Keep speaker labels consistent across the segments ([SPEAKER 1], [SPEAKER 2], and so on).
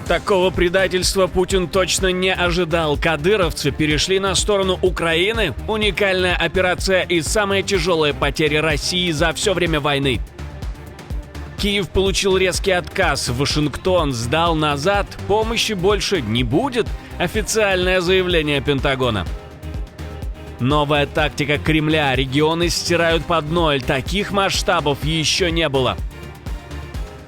[SPEAKER 1] Такого предательства Путин точно не ожидал. Кадыровцы перешли на сторону Украины. Уникальная операция и самые тяжелые потери России за все время войны. Киев получил резкий отказ. Вашингтон сдал назад. Помощи больше не будет. Официальное заявление Пентагона. Новая тактика Кремля. Регионы стирают под ноль. Таких масштабов еще не было.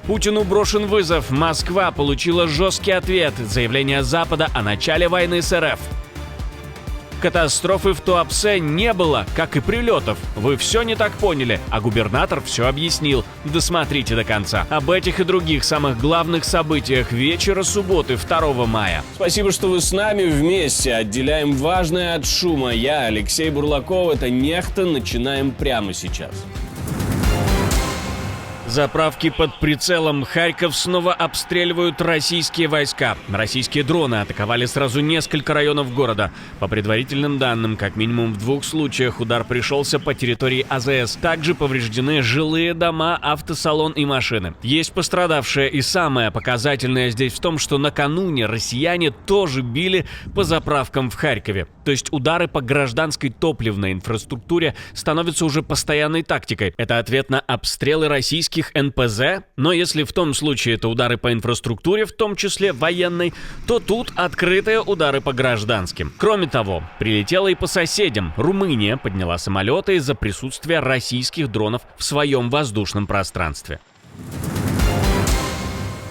[SPEAKER 1] Путину брошен вызов. Москва получила жесткий ответ. Заявление Запада о начале войны с РФ. Катастрофы в Туапсе не было, как и прилетов. Вы все не так поняли, а губернатор все объяснил. Досмотрите до конца. Об этих и других самых главных событиях вечера субботы 2 мая.
[SPEAKER 2] Спасибо, что вы с нами. Вместе отделяем важное от шума. Я, Алексей Бурлаков, это «Нехта». Начинаем прямо сейчас.
[SPEAKER 1] Заправки под прицелом. Харьков снова обстреливают российские войска. Российские дроны атаковали сразу несколько районов города. По предварительным данным, как минимум в 2 случаях удар пришелся по территории АЗС. Также повреждены жилые дома, автосалон и машины. Есть пострадавшие, и самое показательное здесь в том, что накануне россияне тоже били по заправкам в Харькове. То есть удары по гражданской топливной инфраструктуре становятся уже постоянной тактикой. Это ответ на обстрелы российских НПЗ, но если в том случае это удары по инфраструктуре, в том числе военной, то тут открытые удары по гражданским. Кроме того, прилетело и по соседям. Румыния подняла самолеты из-за присутствия российских дронов в своем воздушном пространстве.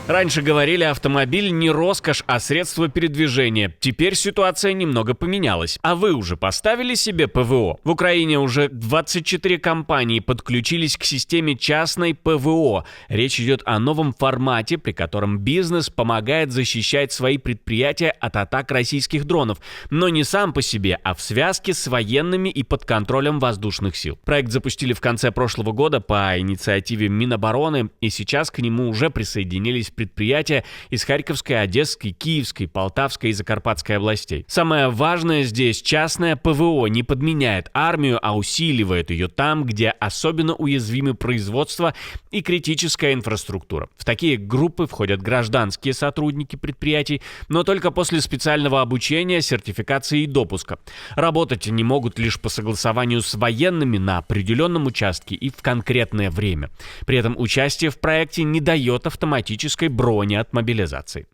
[SPEAKER 1] Раньше говорили, автомобиль не роскошь, а средство передвижения. Теперь ситуация немного поменялась. А вы уже поставили себе ПВО? В Украине уже 24 компании подключились к системе частной ПВО. Речь идет о новом формате, при котором бизнес помогает защищать свои предприятия от атак российских дронов. Но не сам по себе, а в связке с военными и под контролем воздушных сил. Проект запустили в конце прошлого года по инициативе Минобороны, и сейчас к нему уже присоединились предприятия из Харьковской, Одесской, Киевской, Полтавской и Закарпатской областей. Самое важное здесь: частное ПВО не подменяет армию, а усиливает ее там, где особенно уязвимы производство и критическая инфраструктура. В такие группы входят гражданские сотрудники предприятий, но только после специального обучения, сертификации и допуска. Работать они могут лишь по согласованию с военными на определенном участке и в конкретное время. При этом участие в проекте не дает автоматической брони от мобилизации.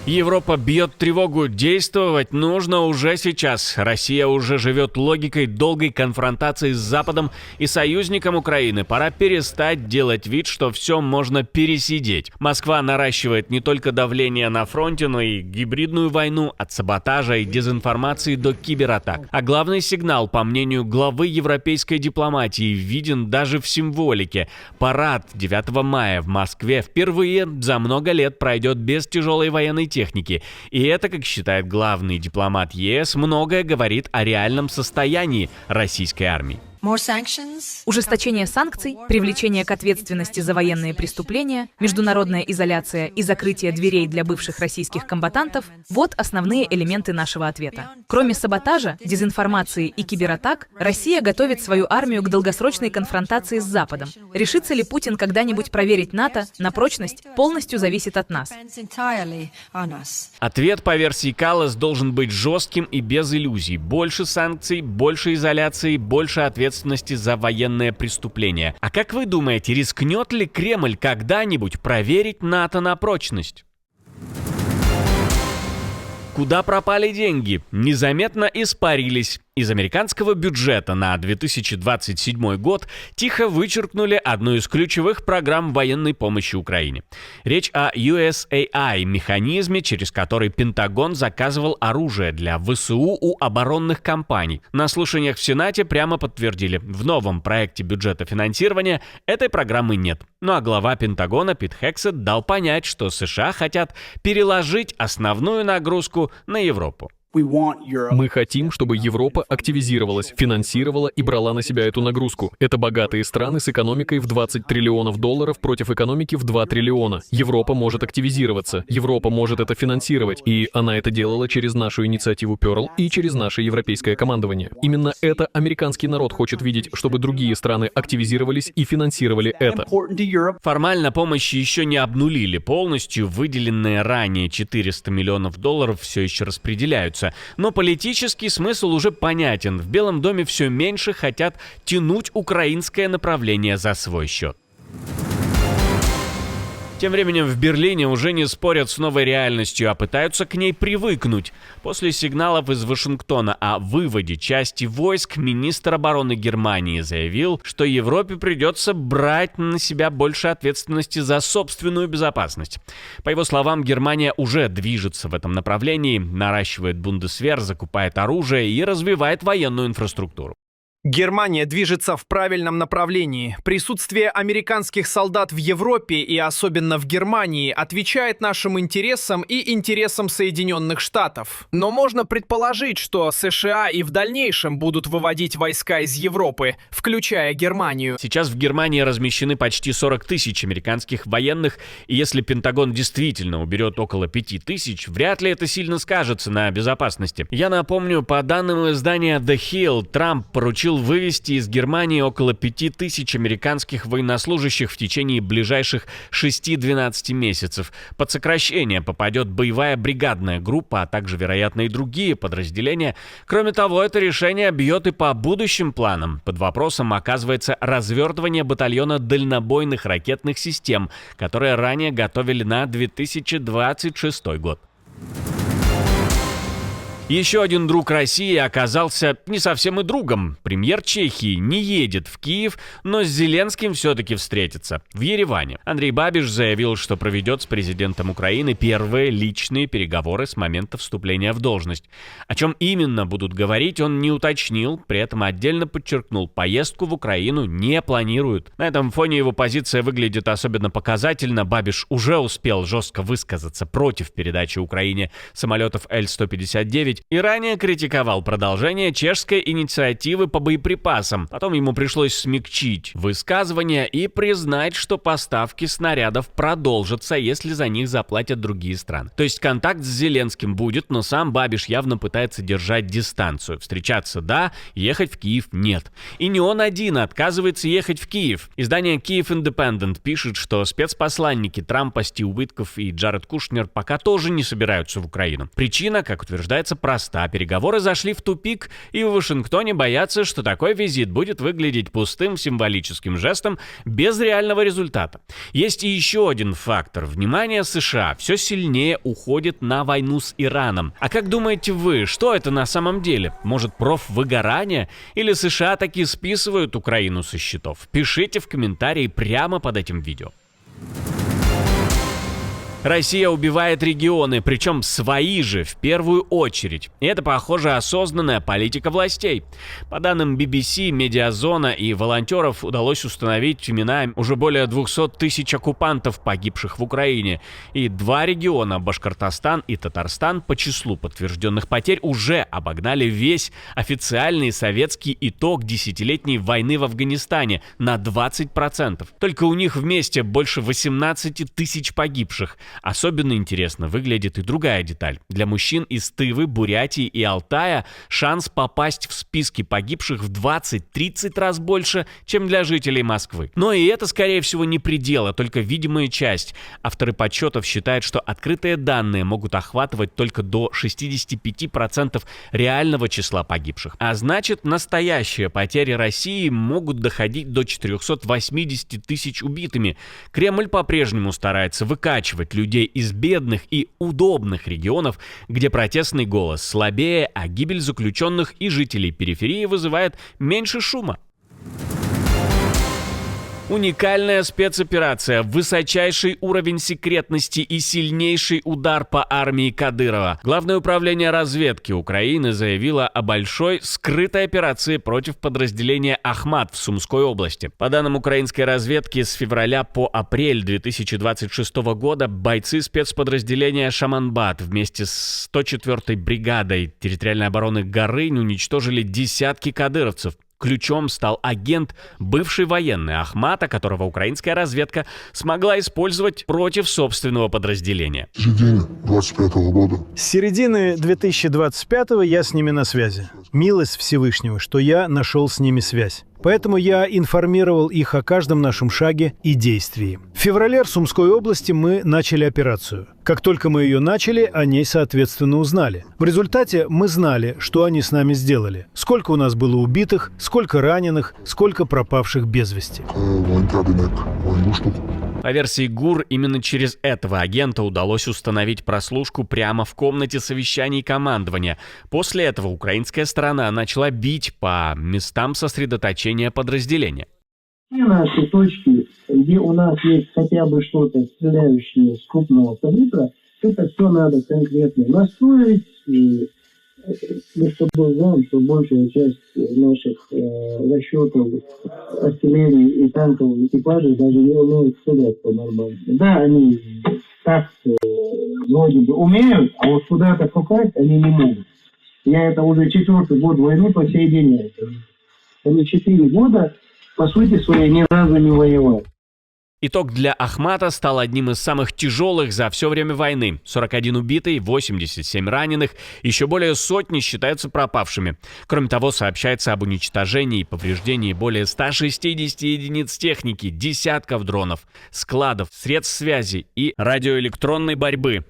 [SPEAKER 1] Европа бьет тревогу. Действовать нужно уже сейчас. Россия уже живет логикой долгой конфронтации с Западом и союзником Украины. Пора перестать делать вид, что все можно пересидеть. Москва наращивает не только давление на фронте, но и гибридную войну от саботажа и дезинформации до кибератак. А главный сигнал, по мнению главы европейской дипломатии, виден даже в символике. Парад 9 мая в Москве впервые за много лет пройдет без тяжелой военной техники. И это, как считает главный дипломат ЕС, многое говорит о реальном состоянии российской армии.
[SPEAKER 3] Ужесточение санкций, привлечение к ответственности за военные преступления, международная изоляция и закрытие дверей для бывших российских комбатантов – вот основные элементы нашего ответа. Кроме саботажа, дезинформации и кибератак, Россия готовит свою армию к долгосрочной конфронтации с Западом. Решится ли Путин когда-нибудь проверить НАТО на прочность, полностью зависит от нас.
[SPEAKER 1] Ответ по версии Каллас должен быть жестким и без иллюзий. Больше санкций, больше изоляции, больше ответственности за военное преступление. А как вы думаете, рискнет ли Кремль когда-нибудь проверить НАТО на прочность? Куда пропали деньги? Незаметно испарились. Из американского бюджета на 2027 год тихо вычеркнули одну из ключевых программ военной помощи Украине. Речь о USAI, механизме, через который Пентагон заказывал оружие для ВСУ у оборонных компаний. На слушаниях в Сенате прямо подтвердили: в новом проекте бюджета финансирования этой программы нет. Ну а глава Пентагона Пит Хексет дал понять, что США хотят переложить основную нагрузку на Европу.
[SPEAKER 4] Мы хотим, чтобы Европа активизировалась, финансировала и брала на себя эту нагрузку. Это богатые страны с экономикой в 20 триллионов долларов против экономики в 2 триллиона. Европа может активизироваться, Европа может это финансировать, и она это делала через нашу инициативу Pearl и через наше европейское командование. Именно это американский народ хочет видеть, чтобы другие страны активизировались и финансировали это.
[SPEAKER 1] Формально помощь еще не обнулили полностью, выделенные ранее 400 миллионов долларов все еще распределяются. Но политический смысл уже понятен. В Белом доме все меньше хотят тянуть украинское направление за свой счет. Тем временем в Берлине уже не спорят с новой реальностью, а пытаются к ней привыкнуть. После сигналов из Вашингтона о выводе части войск министр обороны Германии заявил, что Европе придется брать на себя больше ответственности за собственную безопасность. По его словам, Германия уже движется в этом направлении, наращивает бундесвер, закупает оружие и развивает военную инфраструктуру.
[SPEAKER 5] Германия движется в правильном направлении. Присутствие американских солдат в Европе и особенно в Германии отвечает нашим интересам и интересам Соединенных Штатов. Но можно предположить, что США и в дальнейшем будут выводить войска из Европы, включая Германию.
[SPEAKER 1] Сейчас в Германии размещены почти 40 тысяч американских военных, и если Пентагон действительно уберет около 5 тысяч, вряд ли это сильно скажется на безопасности. Я напомню, по данным издания The Hill, Трамп поручил вывести из Германии около 5000 американских военнослужащих в течение ближайших 6-12 месяцев. Под сокращение попадет боевая бригадная группа, а также, вероятно, и другие подразделения. Кроме того, это решение бьет и по будущим планам. Под вопросом оказывается развертывание батальона дальнобойных ракетных систем, которые ранее готовили на 2026 год. Еще один друг России оказался не совсем и другом. Премьер Чехии не едет в Киев, но с Зеленским все-таки встретится в Ереване. Андрей Бабиш заявил, что проведет с президентом Украины первые личные переговоры с момента вступления в должность. О чем именно будут говорить, он не уточнил, при этом отдельно подчеркнул, поездку в Украину не планируют. На этом фоне его позиция выглядит особенно показательно. Бабиш уже успел жестко высказаться против передачи Украине самолетов Л-159, и ранее критиковал продолжение чешской инициативы по боеприпасам. Потом ему пришлось смягчить высказывания и признать, что поставки снарядов продолжатся, если за них заплатят другие страны. То есть контакт с Зеленским будет, но сам Бабиш явно пытается держать дистанцию. Встречаться — да, ехать в Киев — нет. И не он один отказывается ехать в Киев. Издание Kyiv Independent пишет, что спецпосланники Трампа Стив Уитков и Джаред Кушнер пока тоже не собираются в Украину. Причина, как утверждается, проста. Переговоры зашли в тупик, и в Вашингтоне боятся, что такой визит будет выглядеть пустым символическим жестом без реального результата. Есть и еще один фактор. Внимание США все сильнее уходит на войну с Ираном. А как думаете вы, что это на самом деле? Может, профвыгорание? Или США таки списывают Украину со счетов? Пишите в комментарии прямо под этим видео. Россия убивает регионы, причем свои же в первую очередь. И это, похоже, осознанная политика властей. По данным BBC, Медиазона и волонтеров удалось установить имена уже более 200 тысяч оккупантов, погибших в Украине. И два региона, Башкортостан и Татарстан, по числу подтвержденных потерь уже обогнали весь официальный советский итог десятилетней войны в Афганистане на 20%. Только у них вместе больше 18 тысяч погибших. Особенно интересно выглядит и другая деталь. Для мужчин из Тывы, Бурятии и Алтая шанс попасть в списки погибших в 20-30 раз больше, чем для жителей Москвы. Но и это, скорее всего, не предел, а только видимая часть. Авторы подсчетов считают, что открытые данные могут охватывать только до 65% реального числа погибших. А значит, настоящие потери России могут доходить до 480 тысяч убитыми. Кремль по-прежнему старается выкачивать людей из бедных и удобных регионов, где протестный голос слабее, а гибель заключенных и жителей периферии вызывает меньше шума. Уникальная спецоперация, высочайший уровень секретности и сильнейший удар по армии Кадырова. Главное управление разведки Украины заявило о большой скрытой операции против подразделения «Ахмат» в Сумской области. По данным украинской разведки, с февраля по апрель 2026 года бойцы спецподразделения «Шаманбат» вместе с 104-й бригадой территориальной обороны «Горынь» уничтожили десятки кадыровцев. Ключом стал агент, бывший военный Ахмата, которого украинская разведка смогла использовать против собственного подразделения.
[SPEAKER 6] С середины 25-го года.
[SPEAKER 7] С середины 2025-го я с ними на связи. Милость Всевышнего, что я нашел с ними связь. Поэтому я информировал их о каждом нашем шаге и действии. В феврале в Сумской области мы начали операцию. Как только мы ее начали, о ней, соответственно, узнали. В результате мы знали, что они с нами сделали. Сколько у нас было убитых, сколько раненых, сколько пропавших без вести.
[SPEAKER 1] По версии ГУР, именно через этого агента удалось установить прослушку прямо в комнате совещаний командования. После этого украинская сторона начала бить по местам сосредоточения подразделения.
[SPEAKER 8] Все наши точки, где у нас есть хотя бы что-то стреляющее с крупного калибра, это все надо конкретно настроить, и мы с тобой знаем, что большая часть наших расчетов артиллерии и танковых экипажей даже не умеют стрелять по-нормальному. Да, они так вроде бы умеют, а вот куда-то попасть они не могут. Я это уже 4-й год войны по сей день. Они 4 года, по сути своей, ни разу не воевали.
[SPEAKER 1] Итог для Ахмата стал одним из самых тяжелых за все время войны. 41 убитый, 87 раненых, еще более сотни считаются пропавшими. Кроме того, сообщается об уничтожении и повреждении более 160 единиц техники, десятков дронов, складов, средств связи и радиоэлектронной борьбы.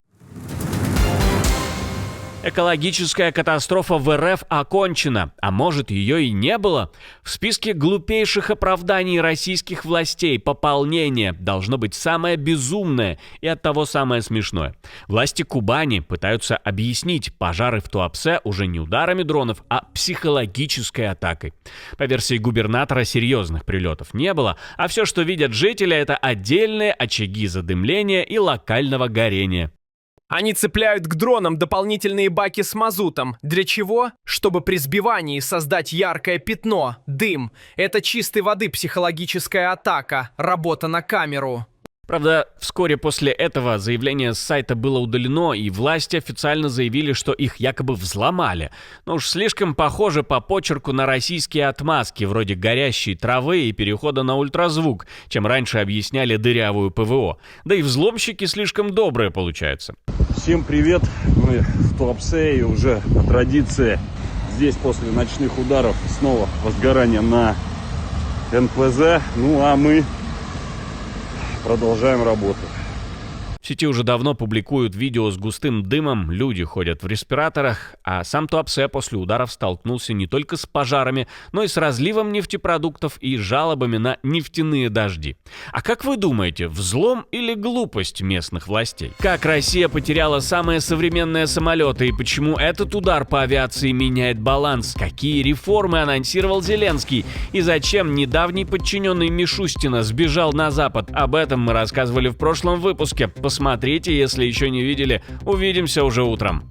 [SPEAKER 1] Экологическая катастрофа в РФ окончена, а может, ее и не было? В списке глупейших оправданий российских властей пополнение должно быть самое безумное и оттого самое смешное. Власти Кубани пытаются объяснить пожары в Туапсе уже не ударами дронов, а психологической атакой. По версии губернатора, серьезных прилетов не было, а все, что видят жители, это отдельные очаги задымления и локального горения.
[SPEAKER 5] Они цепляют к дронам дополнительные баки с мазутом. Для чего? Чтобы при сбивании создать яркое пятно, дым. Это чистой воды психологическая атака, работа на камеру.
[SPEAKER 1] Правда, вскоре после этого заявление с сайта было удалено, и власти официально заявили, что их якобы взломали. Но уж слишком похоже по почерку на российские отмазки, вроде горящей травы и перехода на ультразвук, чем раньше объясняли дырявую ПВО. Да и взломщики слишком добрые получаются.
[SPEAKER 9] Всем привет! Мы в Туапсе, и уже по традиции здесь после ночных ударов снова возгорание на НПЗ. Ну а мы продолжаем работу.
[SPEAKER 1] В сети уже давно публикуют видео с густым дымом, люди ходят в респираторах, а сам Туапсе после ударов столкнулся не только с пожарами, но и с разливом нефтепродуктов и жалобами на нефтяные дожди. А как вы думаете, взлом или глупость местных властей? Как Россия потеряла самые современные самолеты и почему этот удар по авиации меняет баланс? Какие реформы анонсировал Зеленский? И зачем недавний подчиненный Мишустина сбежал на Запад? Об этом мы рассказывали в прошлом выпуске. Посмотрите, если еще не видели. Увидимся уже утром.